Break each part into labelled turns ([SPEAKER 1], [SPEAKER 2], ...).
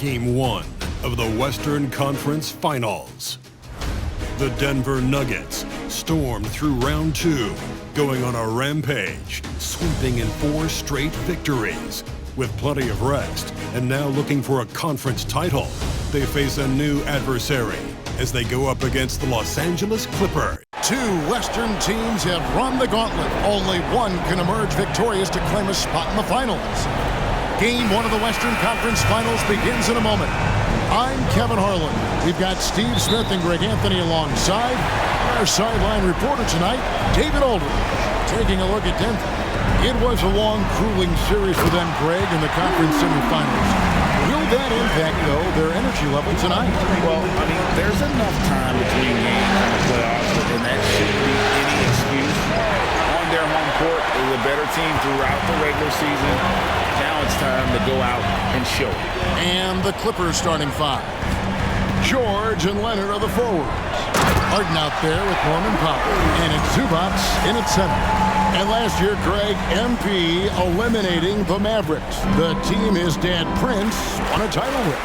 [SPEAKER 1] Game 1 of the Western Conference Finals. The Denver Nuggets stormed through round 2, going on a rampage, sweeping in 4 straight victories. With plenty of rest and now looking for a conference title, they face a new adversary as they go up against the Los Angeles Clippers.
[SPEAKER 2] 2 Western teams have run the gauntlet. Only one can emerge victorious to claim a spot in the finals. Game 1 of the Western Conference Finals begins in a moment. I'm Kevin Harlan. We've got Steve Smith and Greg Anthony alongside. Our sideline reporter tonight, David Aldridge, taking a look at Denver. It was a long, grueling series for them, Greg, in the conference semifinals. Will that impact, though, their energy level tonight?
[SPEAKER 3] Well, I mean, there's enough time between games in the playoffs, and that shouldn't be any excuse. On their home court, they were a better team throughout the regular season. Now it's time to go out and show it.
[SPEAKER 2] And the Clippers starting 5. George and Leonard are the forwards. Harden out there with Norman Powell. And it's Zubac in at center. And last year, Greg, MP eliminating the Mavericks. The team his dad, Prince, won a title with.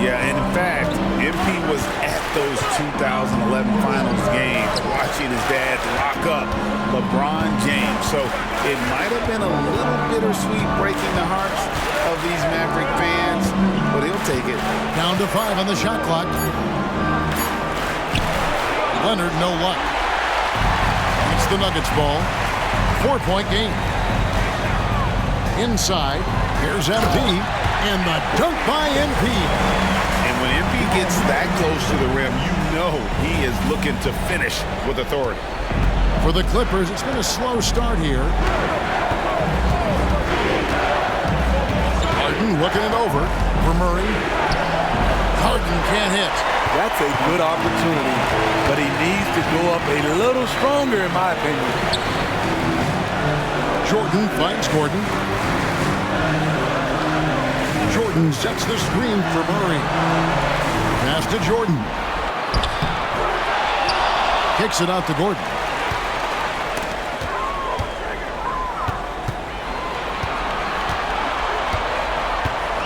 [SPEAKER 3] Yeah, and in fact, MP was at those 2011 Finals games watching his dad lock up LeBron James. So it might have been a little bittersweet breaking the hearts of these Maverick fans, but he'll take it.
[SPEAKER 2] Down to 5 on the shot clock. Leonard, no luck. It's the Nuggets ball. 4-point game. Inside, here's MP, and the dunk by MP.
[SPEAKER 3] And when MP gets that close to the rim, you know he is looking to finish with authority.
[SPEAKER 2] For the Clippers, it's been a slow start here. Harden looking it over for Murray. Harden can't hit.
[SPEAKER 4] That's a good opportunity, but he needs to go up a little stronger, in my opinion.
[SPEAKER 2] Jordan finds Gordon. Jordan sets the screen for Murray. Pass to Jordan. Kicks it out to Gordon.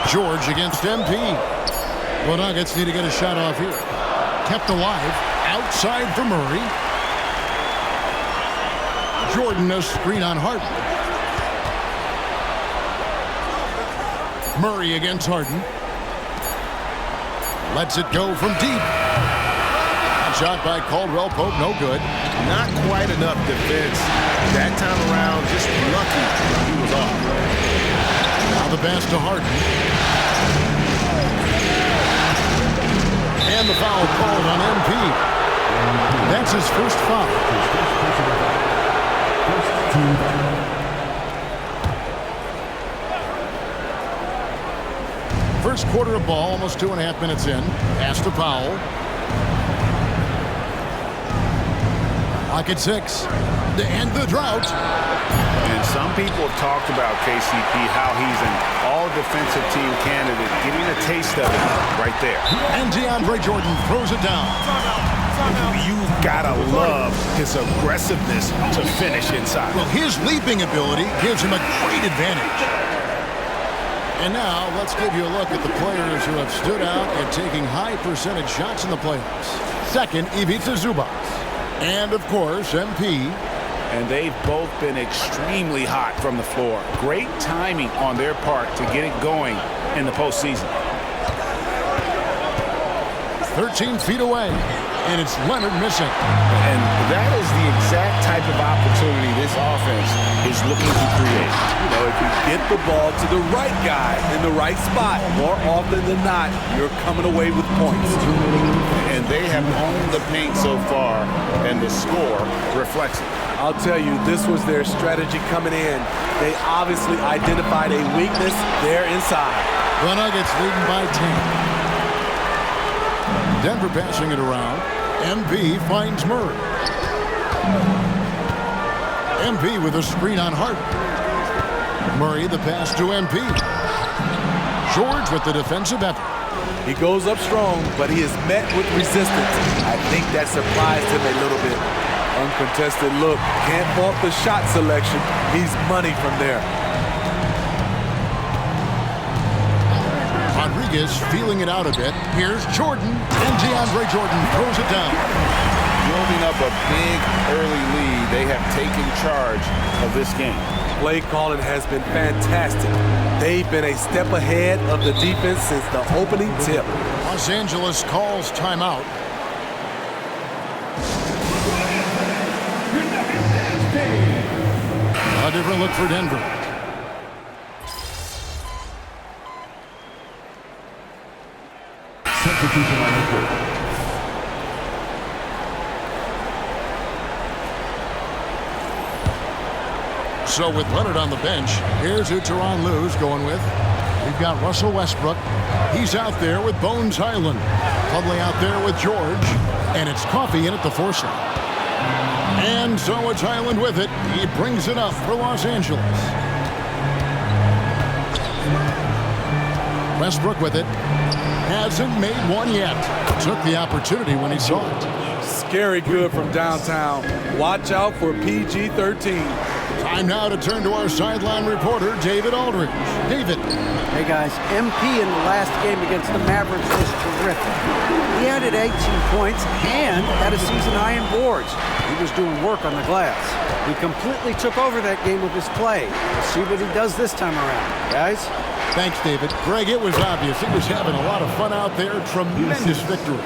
[SPEAKER 2] George against MP. The Nuggets need to get a shot off here. Kept alive. Outside for Murray. Jordan, a screen on Harden. Murray against Harden. Lets it go from deep. Shot by Caldwell Pope, no good.
[SPEAKER 3] Not quite enough defense. That time around, just lucky he was off.
[SPEAKER 2] Now the pass to Harden. And the foul called on MP. That's his first foul. First quarter of ball, almost 2.5 minutes in. Pass to Powell. Clock at 6. To end the drought.
[SPEAKER 3] And some people have talked about KCP, how he's an all-defensive team candidate, getting a taste of it right there.
[SPEAKER 2] And DeAndre Jordan throws it down.
[SPEAKER 3] You've got to love his aggressiveness to finish inside.
[SPEAKER 2] Well, his leaping ability gives him a great advantage. And now, let's give you a look at the players who have stood out at taking high percentage shots in the playoffs. Second, Ivica Zubac. And, of course, MP.
[SPEAKER 3] And they've both been extremely hot from the floor. Great timing on their part to get it going in the postseason.
[SPEAKER 2] 13 feet away. And it's Leonard missing.
[SPEAKER 3] And that is the exact type of opportunity this offense is looking to create.
[SPEAKER 4] You know, if you get the ball to the right guy in the right spot, more often than not, you're coming away with points.
[SPEAKER 3] And they have owned the paint so far, and the score reflects it.
[SPEAKER 4] I'll tell you, this was their strategy coming in. They obviously identified a weakness there inside.
[SPEAKER 2] The Nuggets leading by 10. Denver passing it around. MP finds Murray. MP with a screen on Harden. Murray the pass to MP. George with the defensive effort.
[SPEAKER 4] He goes up strong, but he is met with resistance. I think that surprised him a little bit. Uncontested look. Can't fault the shot selection. He's money from there.
[SPEAKER 2] On Rodriguez feeling it out a bit. Here's Jordan, and DeAndre Jordan throws it down.
[SPEAKER 3] Building up a big early lead, they have taken charge of this game.
[SPEAKER 4] Play calling has been fantastic. They've been a step ahead of the defense since the opening tip.
[SPEAKER 2] Los Angeles calls timeout. A different look for Denver.
[SPEAKER 5] Substitution on the court.
[SPEAKER 2] So with Leonard on the bench, here's who Tyronn Lue's going with. We've got Russell Westbrook. He's out there with Bones Hyland. Clubly out there with George. And it's Coffey in at the 4 slot. And so it's Hyland with it. He brings it up for Los Angeles. Westbrook with it. Hasn't made one yet. Took the opportunity when he saw it.
[SPEAKER 4] Scary good from downtown. Watch out for PG-13.
[SPEAKER 2] Time now to turn to our sideline reporter, David Aldridge. David.
[SPEAKER 6] Hey guys, MP in the last game against the Mavericks was terrific. He added 18 points and had a season high in boards. He was doing work on the glass. He completely took over that game with his play. We'll see what he does this time around. Guys?
[SPEAKER 2] Thanks, David. Greg, it was obvious. He was having a lot of fun out there. Tremendous victory.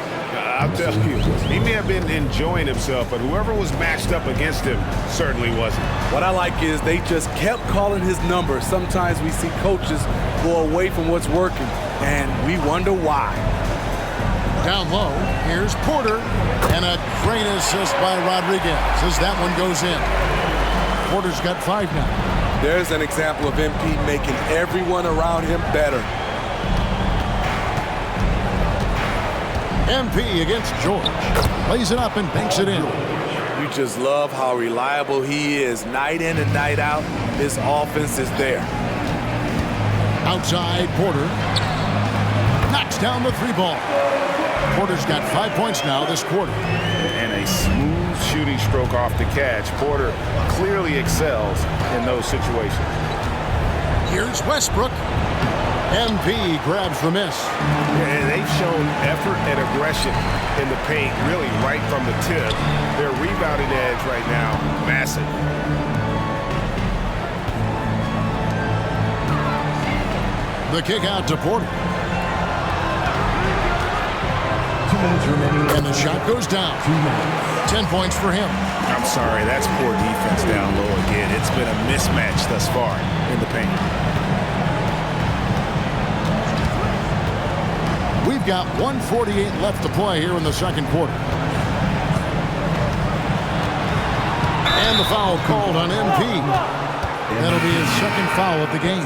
[SPEAKER 3] I'll tell you, he may have been enjoying himself, but whoever was matched up against him certainly wasn't.
[SPEAKER 4] What I like is they just kept calling his number. Sometimes we see coaches go away from what's working, and we wonder why.
[SPEAKER 2] Down low, here's Porter, and a great assist by Rodriguez as that one goes in. Porter's got 5 now.
[SPEAKER 4] There's an example of MP making everyone around him better.
[SPEAKER 2] MP against George. Lays it up and banks it in.
[SPEAKER 4] You just love how reliable he is. Night in and night out, his offense is there.
[SPEAKER 2] Outside, Porter. Knocks down the 3 ball. Porter's got 5 points now this quarter.
[SPEAKER 3] And a smooth shooting stroke off the catch. Porter clearly excels in those situations.
[SPEAKER 2] Here's Westbrook. MP grabs the miss.
[SPEAKER 3] And they've shown effort and aggression in the paint, really right from the tip. Their rebounding edge right now, massive.
[SPEAKER 2] The kick out to Porter.
[SPEAKER 5] 2 minutes remaining.
[SPEAKER 2] And the shot goes down.
[SPEAKER 5] 2 minutes.
[SPEAKER 2] 10 points for him.
[SPEAKER 3] I'm sorry, that's poor defense down low again. It's been a mismatch thus far in the paint.
[SPEAKER 2] We've got 1:48 left to play here in the second quarter. And the foul called on MP. That'll be his second foul of the game.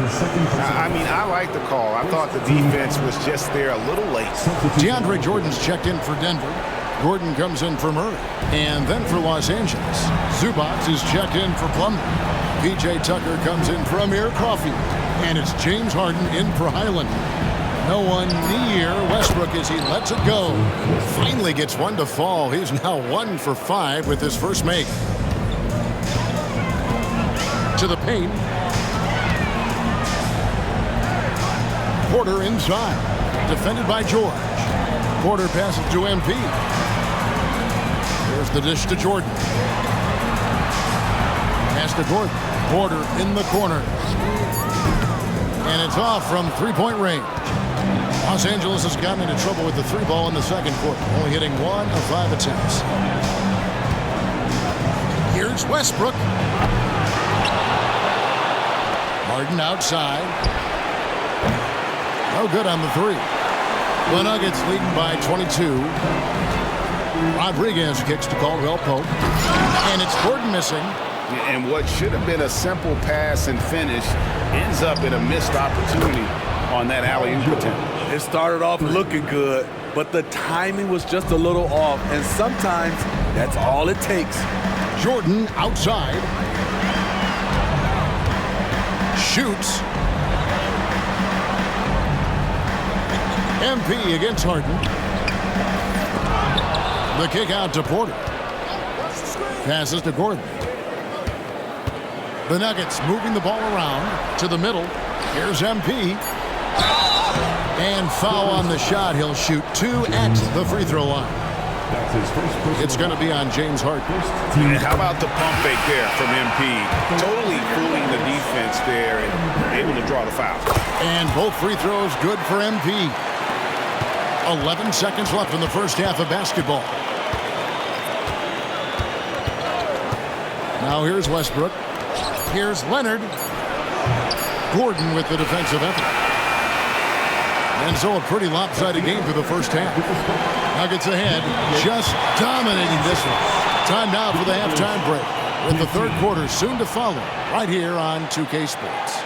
[SPEAKER 3] I mean, I like the call. I thought the defense was just there a little late.
[SPEAKER 2] DeAndre Jordan's checked in for Denver. Gordon comes in for Murray. And then for Los Angeles, Zubac is checked in for Plumlee. P.J. Tucker comes in for Amir Coffey. And it's James Harden in for Hyland. No one near Westbrook as he lets it go. Finally gets one to fall. He's now 1 for 5 with his first make. To the paint. Porter inside. Defended by George. Porter passes to MP. There's the dish to Jordan. Pass to Gordon. Porter in the corner. And it's off from 3-point range. Los Angeles has gotten into trouble with the 3 ball in the second quarter, only hitting 1 of 5 attempts. Here's Westbrook. Harden outside. No good on the 3. The Nuggets leading by 22. Rodriguez kicks to Caldwell Pope. And it's Gordon missing.
[SPEAKER 3] And what should have been a simple pass and finish ends up in a missed opportunity on that alley-oop attempt.
[SPEAKER 4] It started off looking good, but the timing was just a little off, and sometimes that's all it takes.
[SPEAKER 2] Jordan outside. Shoots. MP against Harden. The kick out to Porter. Passes to Gordon. The Nuggets moving the ball around to the middle. Here's MP. And foul on the shot. He'll shoot 2 at the free throw line.
[SPEAKER 5] That's his first personal
[SPEAKER 2] It's going to be on James Harden.
[SPEAKER 3] And how about the pump fake there from MP? Totally fooling the defense there and able to draw the foul.
[SPEAKER 2] And both free throws good for MP. 11 seconds left in the first half of basketball. Now here's Westbrook. Here's Leonard. Gordon with the defensive effort. And so a pretty lopsided game for the first half. Nuggets ahead, just dominating this one. Time now for the halftime break, with the third quarter soon to follow, right here on 2K Sports.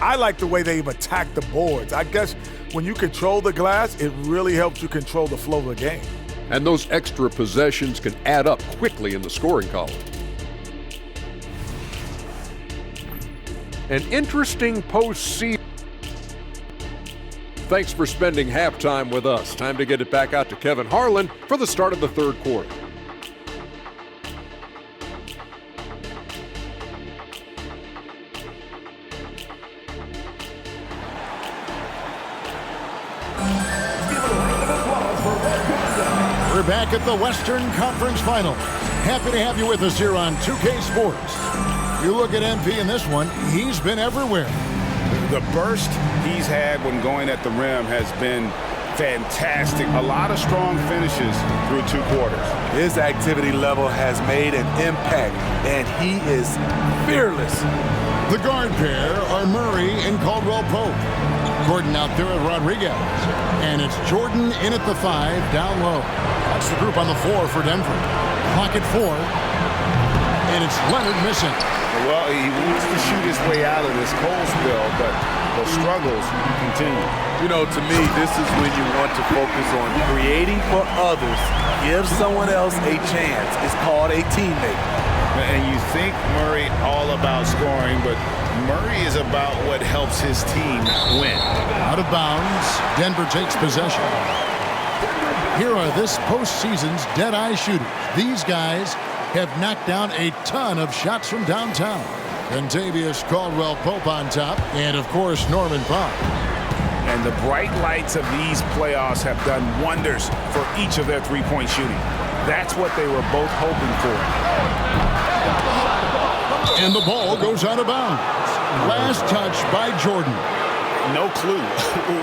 [SPEAKER 7] I like the way they've attacked the boards. I guess when you control the glass, it really helps you control the flow of the game.
[SPEAKER 8] And those extra possessions can add up quickly in the scoring column. An interesting postseason. Thanks for spending halftime with us. Time to get it back out to Kevin Harlan for the start of the third quarter.
[SPEAKER 2] We're back at the Western Conference Finals. Happy to have you with us here on 2K Sports. You look at MP in this one, he's been everywhere.
[SPEAKER 3] The burst he's had when going at the rim has been fantastic. A lot of strong finishes through 2 quarters.
[SPEAKER 4] His activity level has made an impact, and he is fearless.
[SPEAKER 2] The guard pair are Murray and Caldwell Pope. Gordon out there at Rodriguez. And it's Jordan in at the 5, down low. That's the group on the floor for Denver. Clock at 4. And it's Leonard missing.
[SPEAKER 3] Well, he wants to shoot his way out of this cold spell, but the struggles continue.
[SPEAKER 4] You know, to me, this is when you want to focus on creating for others. Give someone else a chance. It's called a teammate.
[SPEAKER 3] And you think Murray all about scoring, but Murray is about what helps his team win.
[SPEAKER 2] Out of bounds, Denver takes possession. Here are this postseason's dead-eye shooters. These guys have knocked down a ton of shots from downtown. Contavious Caldwell Pope on top, and of course Norman Powell.
[SPEAKER 3] And the bright lights of these playoffs have done wonders for each of their three-point shooting. That's what they were both hoping for.
[SPEAKER 2] And the ball goes out of bounds. Last touch by Jordan.
[SPEAKER 3] No clue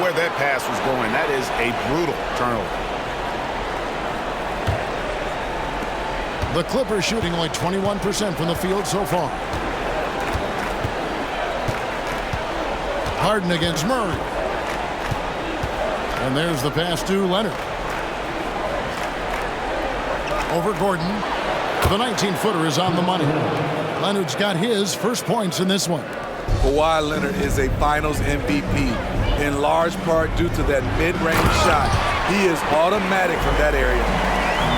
[SPEAKER 3] where that pass was going. That is a brutal turnover.
[SPEAKER 2] The Clippers shooting only 21% from the field so far. Harden against Murray. And there's the pass to Leonard. Over Gordon. The 19-footer is on the money. Leonard's got his first points in this one.
[SPEAKER 4] Kawhi Leonard is a Finals MVP, in large part due to that mid-range shot. He is automatic from that area.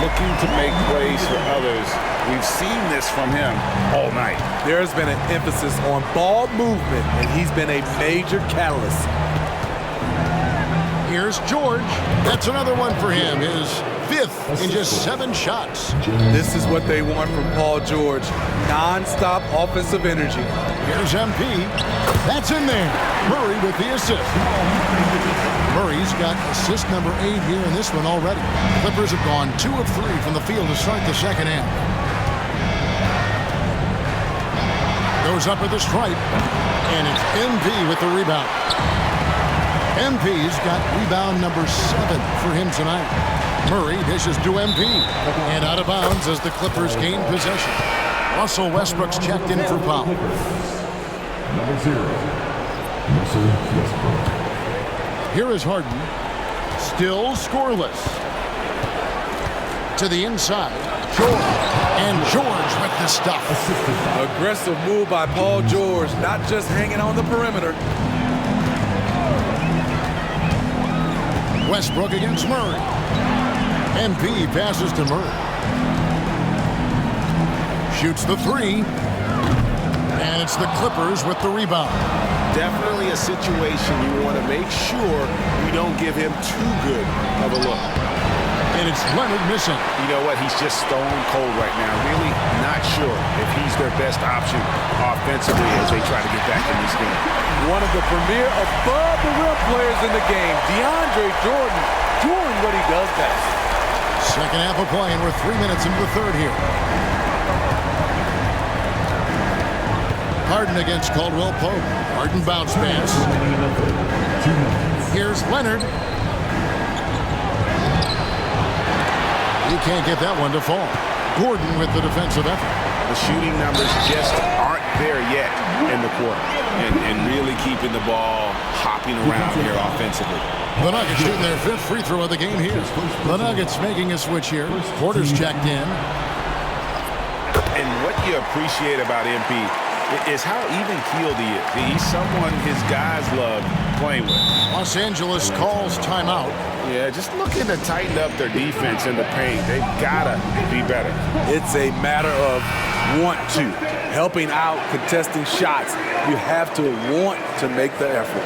[SPEAKER 3] Looking to make plays for others. We've seen this from him all night.
[SPEAKER 4] There's been an emphasis on ball movement, and he's been a major catalyst.
[SPEAKER 2] Here's George. That's another one for him. His 5th in just 7 shots.
[SPEAKER 4] This is what they want from Paul George. Non-stop offensive energy.
[SPEAKER 2] Here's MP. That's in there. Murray with the assist. Murray's got assist number 8 here in this one already. Clippers have gone 2 of 3 from the field to start the second half. Goes up at the stripe. And it's MP with the rebound. MP's got rebound number 7 for him tonight. Murray dishes to MP. And out of bounds as the Clippers gain possession. Russell Westbrook's checked in for foul.
[SPEAKER 5] Number 0, Russell Westbrook.
[SPEAKER 2] Here is Harden. Still scoreless. To the inside. George. And George with the stuff.
[SPEAKER 4] Aggressive move by Paul George, not just hanging on the perimeter.
[SPEAKER 2] Westbrook against Murray. MP passes to Murray. Shoots the 3. And it's the Clippers with the rebound.
[SPEAKER 3] definitely a situation you want to make sure you don't give him too good of a look.
[SPEAKER 2] And it's Leonard missing.
[SPEAKER 3] You know what? He's just stone cold right now. Really not sure if he's their best option offensively as they try to get back in this game.
[SPEAKER 4] One of the premier above-the-rim players in the game, DeAndre Jordan, doing what he does best.
[SPEAKER 2] Second half of play, and we're 3 minutes into the third here. Harden against Caldwell Pope. Harden bounce pass. Here's Leonard. He can't get that one to fall. Gordon with the defensive effort.
[SPEAKER 3] The shooting numbers just aren't there yet in the quarter. And really keeping the ball hopping around here offensively.
[SPEAKER 2] The Nuggets shooting their fifth free throw of the game here. The Nuggets making a switch here. Porter's checked in.
[SPEAKER 3] And what you appreciate about MP is how even-keeled he is. He's someone his guys love playing with.
[SPEAKER 2] Los Angeles calls timeout.
[SPEAKER 3] Yeah, just looking to tighten up their defense in the paint. They've got to be better.
[SPEAKER 4] It's a matter of want to. Helping out, contesting shots. You have to want to make the effort.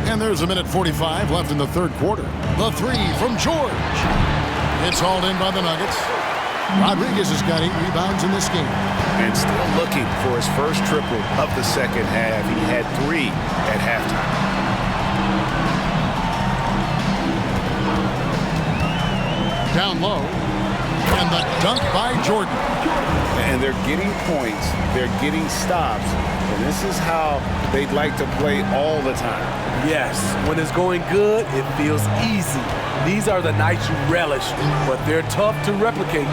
[SPEAKER 2] And there's a minute 45 left in the third quarter. The three from George. It's hauled in by the Nuggets. Rodriguez has got 8 rebounds in this game.
[SPEAKER 3] And still looking for his first triple of the second half. He had 3 at halftime.
[SPEAKER 2] Down low. And the dunk by Jordan.
[SPEAKER 3] And they're getting points. They're getting stops. And this is how they'd like to play all the time.
[SPEAKER 4] Yes, when it's going good, it feels easy. These are the nights you relish, but they're tough to replicate.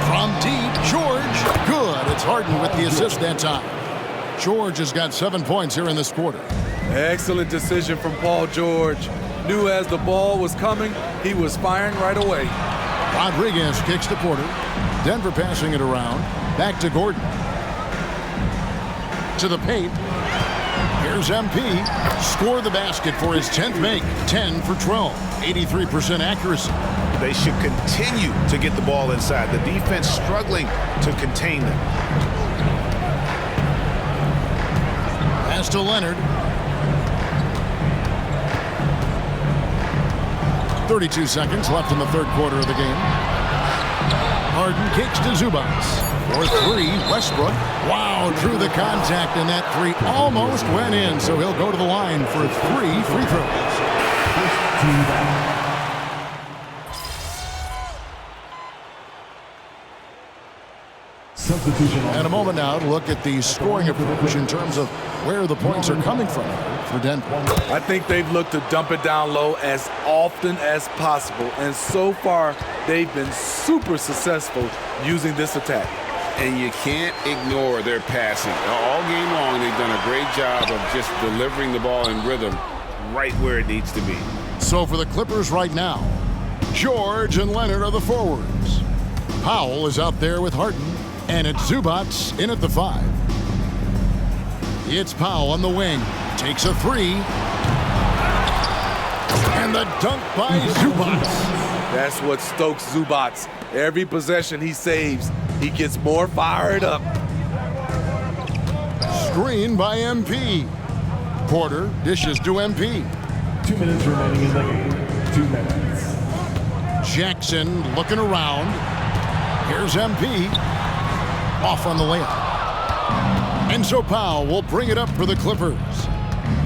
[SPEAKER 2] From deep, George. Good. It's Harden with the assist that time. George has got 7 points here in this quarter.
[SPEAKER 4] Excellent decision from Paul George. Knew as the ball was coming, he was firing right away.
[SPEAKER 2] Rodriguez kicks to Porter. Denver passing it around. Back to Gordon. To the paint. Here's MP. Score the basket for his 10th make. 10 for 12. 83% accuracy.
[SPEAKER 3] They should continue to get the ball inside. The defense struggling to contain them.
[SPEAKER 2] Pass to Leonard. 32 seconds left in the third quarter of the game. Harden kicks to Zubac. For 3, Westbrook. Wow, through the contact, and that 3 almost went in, so he'll go to the line for 3 free throws. And a moment now to look at the scoring approach in terms of where the points are coming from for Denver.
[SPEAKER 4] I think they've looked to dump it down low as often as possible, and so far they've been super successful using this attack.
[SPEAKER 3] And you can't ignore their passing. All game long, they've done a great job of just delivering the ball in rhythm right where it needs to be.
[SPEAKER 2] So for the Clippers right now, George and Leonard are the forwards. Powell is out there with Harden, and it's Zubac in at the 5. It's Powell on the wing. Takes a 3. And the dunk by Zubac.
[SPEAKER 4] That's what stokes Zubac. Every possession he saves, he gets more fired up.
[SPEAKER 2] Screen by MP. Porter dishes to MP.
[SPEAKER 5] 2 minutes remaining in the game. 2 minutes.
[SPEAKER 2] Jackson looking around. Here's MP. Off on the layup. And so Powell will bring it up for the Clippers.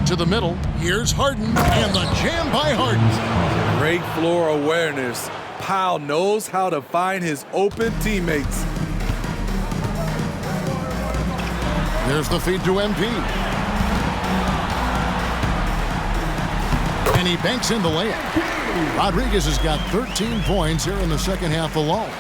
[SPEAKER 2] To the middle. Here's Harden. And the jam by Harden.
[SPEAKER 4] Great floor awareness. Powell knows how to find his open teammates.
[SPEAKER 2] There's the feed to MP. And he banks in the layup. Rodriguez has got 13 points here in the second half alone.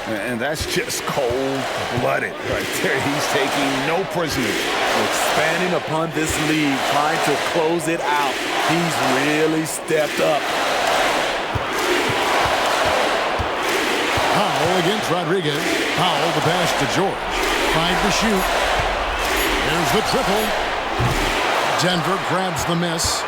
[SPEAKER 3] And that's just cold-blooded right there. He's taking no prisoners.
[SPEAKER 4] Expanding upon this lead, trying to close it out. He's really stepped up.
[SPEAKER 2] Powell against Rodriguez. Powell the pass to George. 5 to shoot. There's the triple. Denver grabs the miss.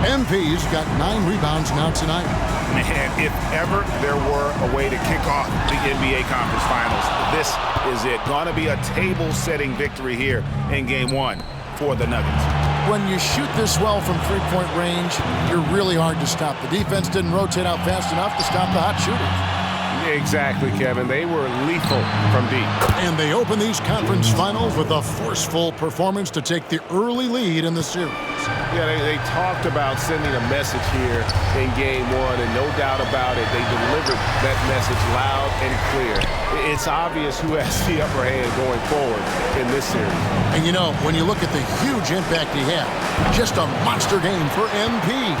[SPEAKER 2] MP's got 9 rebounds now tonight.
[SPEAKER 3] Man, if ever there were a way to kick off the NBA Conference Finals, this is it. Gonna be a table-setting victory here in Game 1 for the Nuggets.
[SPEAKER 2] When you shoot this well from three-point range, you're really hard to stop. The defense didn't rotate out fast enough to stop the hot shooters.
[SPEAKER 9] Exactly, Kevin. They were lethal from deep.
[SPEAKER 2] And they open these conference finals with a forceful performance to take the early lead in the series.
[SPEAKER 9] Yeah, they talked about sending a message here in Game 1, and no doubt about it, they delivered that message loud and clear. It's obvious who has the upper hand going forward in this series.
[SPEAKER 2] And you know, when you look at the huge impact he had, just a monster game for MP.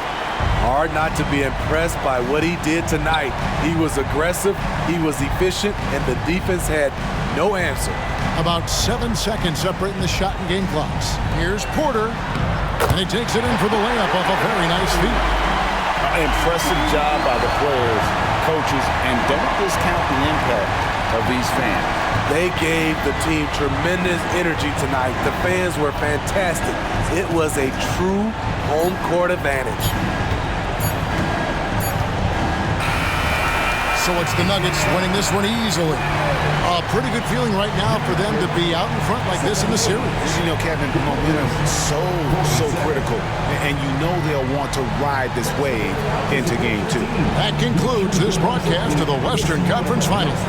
[SPEAKER 4] Hard not to be impressed by what he did tonight. He was aggressive, he was efficient, and the defense had no answer.
[SPEAKER 2] About 7 seconds separating the shot and game clocks. Here's Porter, and he takes it in for the layup off a very nice feed.
[SPEAKER 3] Impressive job by the players, coaches, and don't discount the impact of these fans.
[SPEAKER 4] They gave the team tremendous energy tonight. The fans were fantastic. It was a true home court advantage.
[SPEAKER 2] So it's the Nuggets winning this one easily. A pretty good feeling right now for them to be out in front like this in the series.
[SPEAKER 3] You know, Kevin, momentum is so critical, and you know they'll want to ride this wave into Game 2.
[SPEAKER 2] That concludes this broadcast of the Western Conference Finals.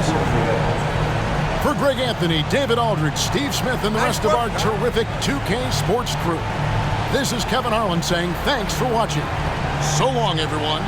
[SPEAKER 2] For Greg Anthony, David Aldridge, Steve Smith, and the rest of our terrific 2K Sports crew, this is Kevin Harlan saying thanks for watching. So long, everyone.